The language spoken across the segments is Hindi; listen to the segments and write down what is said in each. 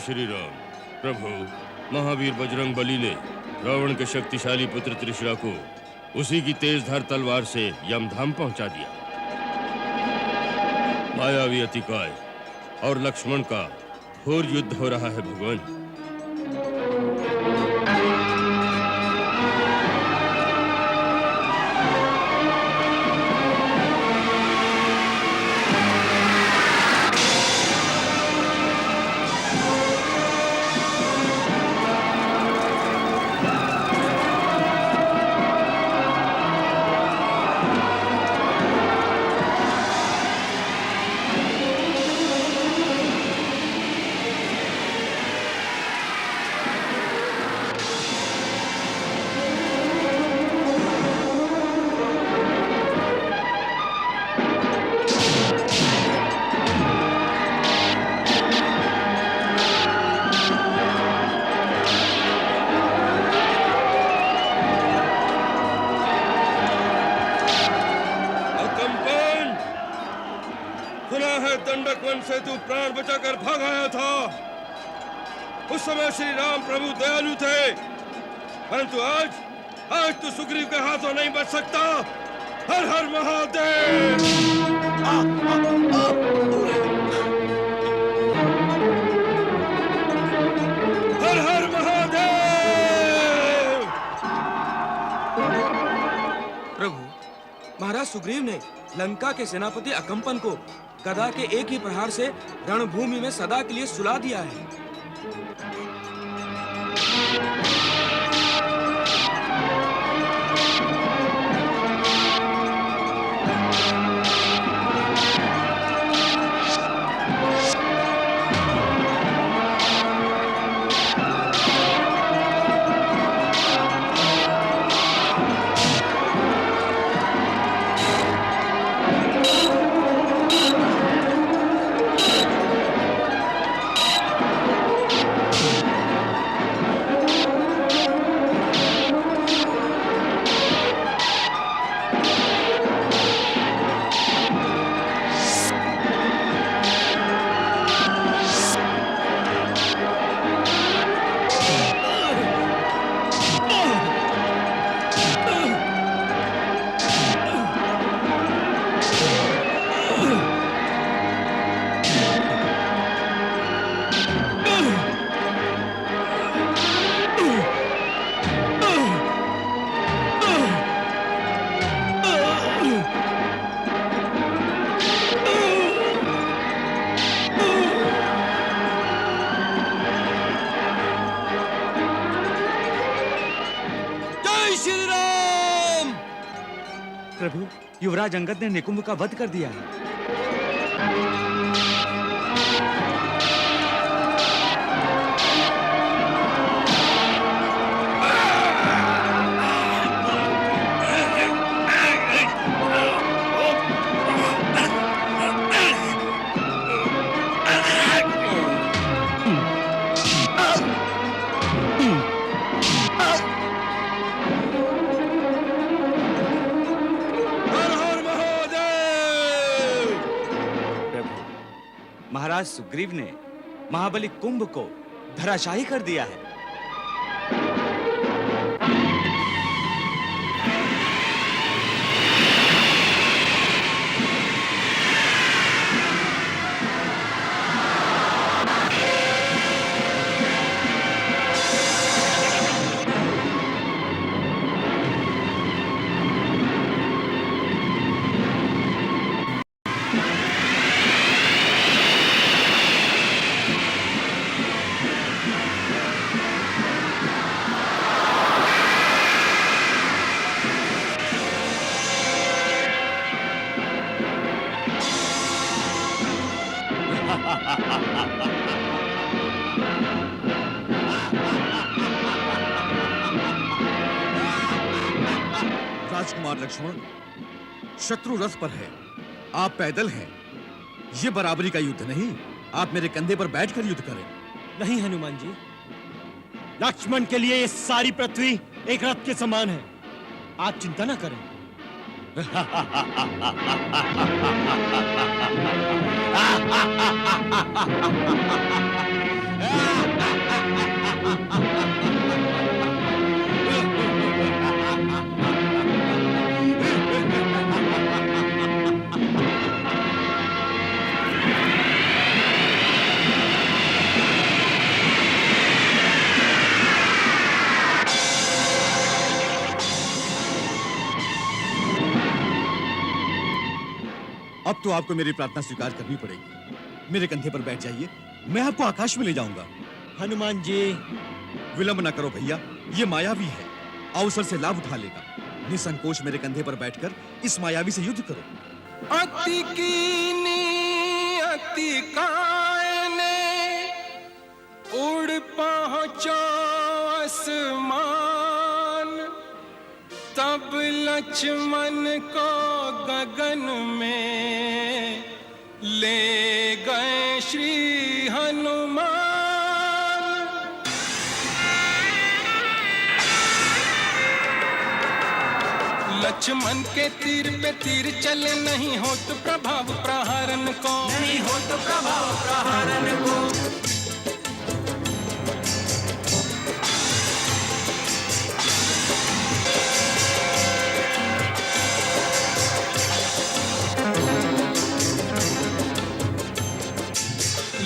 श्री राम। प्रभु, महावीर बजरंग बली ने रावण के शक्तिशाली पुत्र त्रिशरा को उसी की तेजधार तलवार से यमधाम पहुंचा दिया। मायावी अतिकाय और लक्ष्मण का घोर युद्ध हो रहा है भगवान। दंडक वन से तू प्राण बचाकर भाग आया था। उस समय श्री राम प्रभु दयालु थे, परंतु आज तू सुग्रीव के हाथों नहीं बच सकता। हर हर महादेव। हर हर महादेव। प्रभु, महाराज सुग्रीव ने लंका के सेनापति अकंपन को गदा के एक ही प्रहार से रणभूमि में सदा के लिए सुला दिया है। प्रभु, युवराज अंगद ने निकुंभ का वध कर दिया है। महाराज सुग्रीव ने महाबली कुंभ को धराशायी कर दिया है। राजकुमार लक्ष्मण, शत्रु रथ पर है, आप पैदल हैं। ये बराबरी का युद्ध नहीं। आप मेरे कंधे पर बैठकर युद्ध करें। नहीं हनुमान जी, लक्ष्मण के लिए ये सारी पृथ्वी एक रथ के समान है। आप चिंता न करें। अब तो आपको मेरी प्रार्थना स्वीकार करनी पड़ेगी। मेरे कंधे पर बैठ जाइए, मैं आपको आकाश में ले जाऊंगा। हनुमान जी, विलंब न करो भैया, ये मायावी है, अवसर से लाभ उठा लेगा। निसंकोच मेरे कंधे पर बैठकर इस मायावी से युद्ध करो। अति कीनी अति कायने उड़ पहुंचो आसमान, तब लक्ष्मण को गगन में ले गए श्री हनुमान। लक्ष्मण के तीर पे तीर चले, नहीं हो तो प्रभाव प्रहारन को, नहीं हो तो प्रभाव प्रहारन को।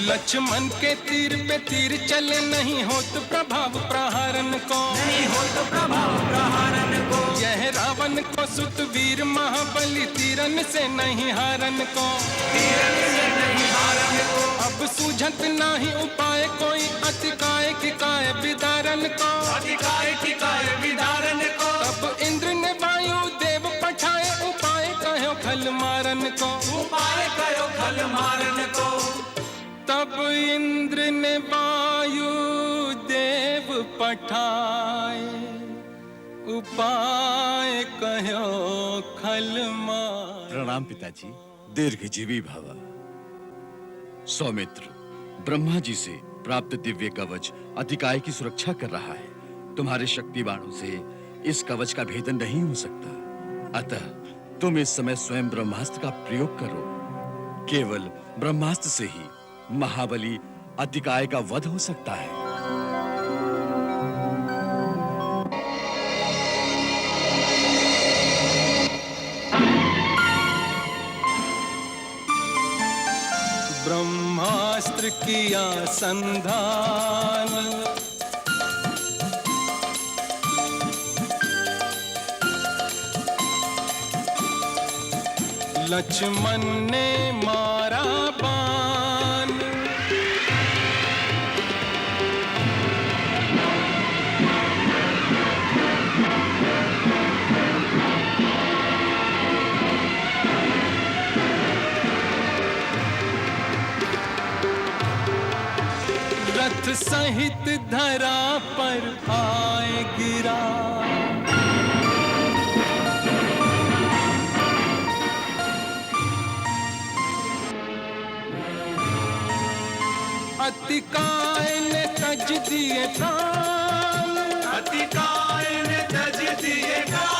लक्ष्मण के तीर पे तीर चले, नहीं हो तो प्रभाव प्रहारन को, नहीं हो तो प्रभाव प्रहारन को। यह रावण को सुत वीर महाबली, तीरन से नहीं हारन को, तीरन से नहीं हारन को। अब सूझत नाही उपाय कोई, अति काय की काय विदारन को, अति काय की काय विदारन को। तब इंद्र ने वायु देव पठाए, उपाय कहो खल मारन को, उपाय कहो खल मारन को। तब इंद्र ने वायु देव पठाए, उपाय कहो खल मार। प्रणाम पिताजी, दीर्घजीवी भव। सौमित्र, ब्रह्मा जी से प्राप्त दिव्य कवच अतिकाय की सुरक्षा कर रहा है। तुम्हारे शक्ति बाणों से इस कवच का भेदन नहीं हो सकता। अतः तुम इस समय स्वयं ब्रह्मास्त्र का प्रयोग करो। केवल ब्रह्मास्त्र से ही महाबली अतिकाय का वध हो सकता है। ब्रह्मास्त्र किया संधान, लक्ष्मण ने मारा बाण। रथ सहित धरा पर आए गिरा, अतिकाय ने तज दिए प्राण, अतिकाय ने तज दिए प्राण।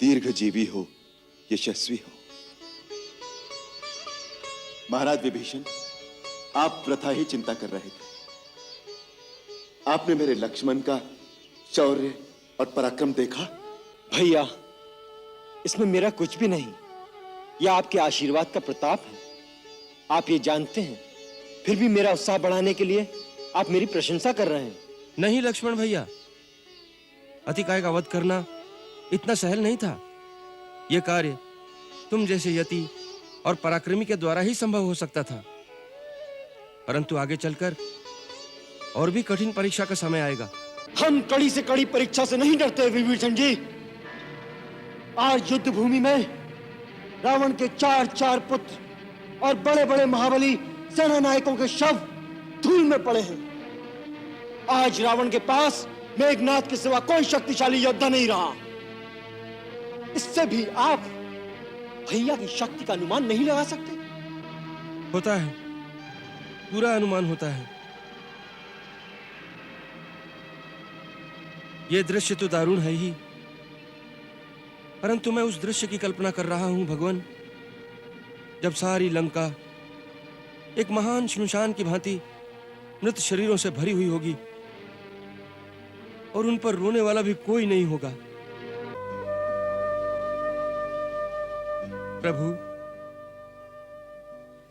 दीर्घजीवी हो, यशस्वी हो। महाराज विभीषण, आप वृथा ही चिंता कर रहे थे। आपने मेरे लक्ष्मण का शौर्य और पराक्रम देखा? भैया, इसमें मेरा कुछ भी नहीं, यह आपके आशीर्वाद का प्रताप है। आप ये जानते हैं, फिर भी मेरा उत्साह बढ़ाने के लिए आप मेरी प्रशंसा कर रहे हैं। नहीं लक्ष्मण भैया, अतिकाय का वध करना इतना सहल नहीं था। यह कार्य तुम जैसे यति और पराक्रमी के द्वारा ही संभव हो सकता था, परंतु आगे चलकर और भी कठिन परीक्षा का समय आएगा। हम कड़ी से कड़ी परीक्षा से नहीं डरते विभीषण जी। आज युद्ध भूमि में रावण के 4 पुत्र और बड़े बड़े महाबली सेना नायकों के शव धूल में पड़े हैं। आज रावण के पास मेघनाथ के सिवा कोई शक्तिशाली योद्धा नहीं रहा। इससे भी आप भैया की शक्ति का अनुमान नहीं लगा सकते? होता है, पूरा अनुमान होता है। यह दृश्य तो दारुण है ही, परंतु मैं उस दृश्य की कल्पना कर रहा हूं भगवान, जब सारी लंका एक महान श्मशान की भांति मृत शरीरों से भरी हुई होगी और उन पर रोने वाला भी कोई नहीं होगा। प्रभु,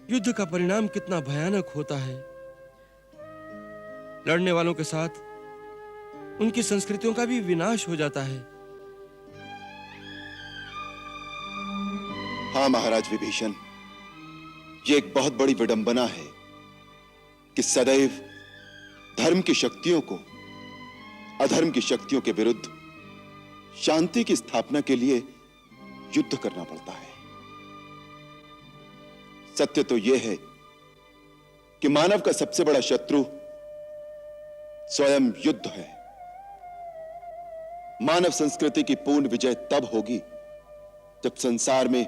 युद्ध का परिणाम कितना भयानक होता है। लड़ने वालों के साथ उनकी संस्कृतियों का भी विनाश हो जाता है। हाँ महाराज विभीषण, ये एक बहुत बड़ी विडंबना है कि सदैव धर्म की शक्तियों को अधर्म की शक्तियों के विरुद्ध शांति की स्थापना के लिए युद्ध करना पड़ता है। सत्य तो यह है कि मानव का सबसे बड़ा शत्रु स्वयं युद्ध है। मानव संस्कृति की पूर्ण विजय तब होगी जब संसार में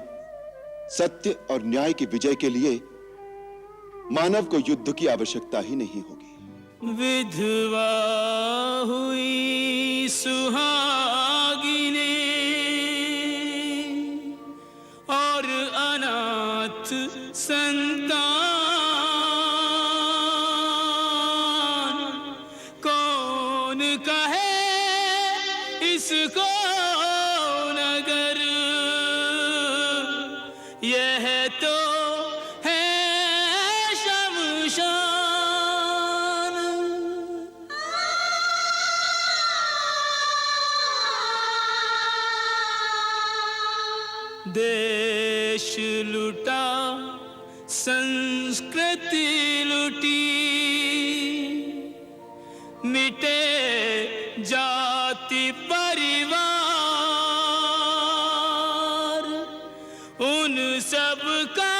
सत्य और न्याय की विजय के लिए मानव को युद्ध की आवश्यकता ही नहीं होगी। विधवा हुई सुहागिने और अनाथ संतान, कौन कहे इसको नगर, यह तो है शमशान। देश लुटा, संस्कृति लुटी, मिटे जाति परिवार, उन सब का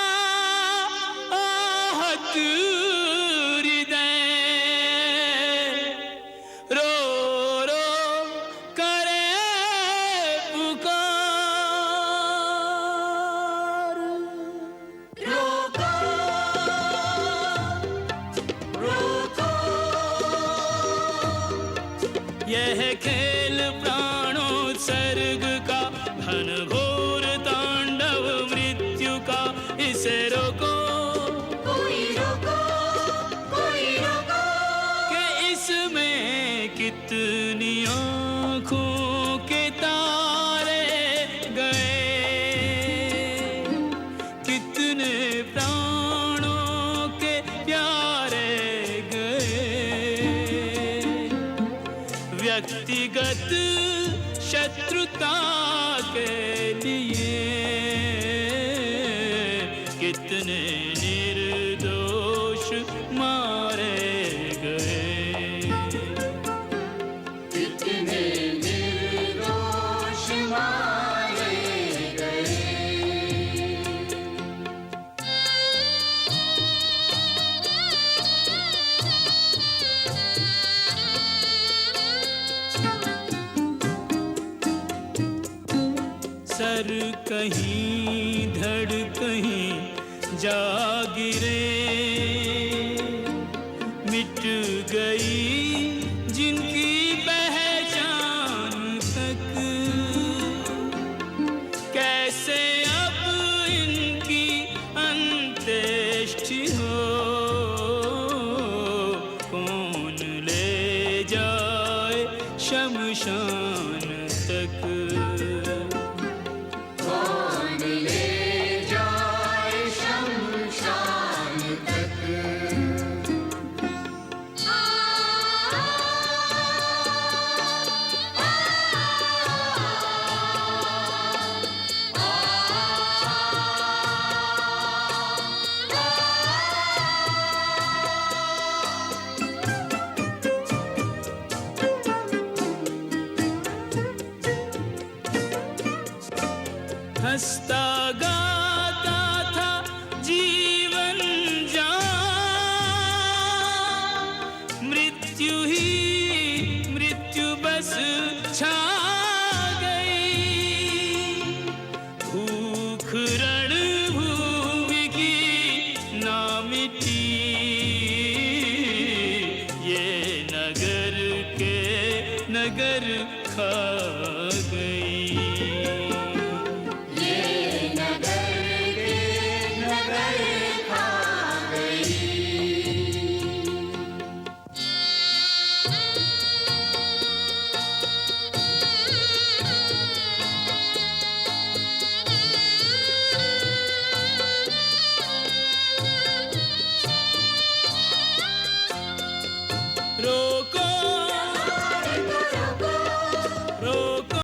आहत हृदय रो रो करे पुकार। यह खेल प्राणोत्सर्ग का, घनघोर तांडव मृत्यु का, इसे रोको कोई रोको, कोई रोको, कि इसमें कितनी आंखों के तारे गए, कितने प्राणों के प्यारे गए। व्यक्तिगत शत्रुता के लिए कितने निर्दोष मारे गए, कितने निर्दोष मारे गए। सर कहीं धड़ कहीं जा गिरे, मिट गई जिनकी पहचान तक, कैसे अब इनकी अंत्येष्टि हो, कौन ले जाए शमशान तक, कौन ले जाए शमशान तक। हंसता गाता था जीवन जान, मृत्यु ही मृत्यु खा गई।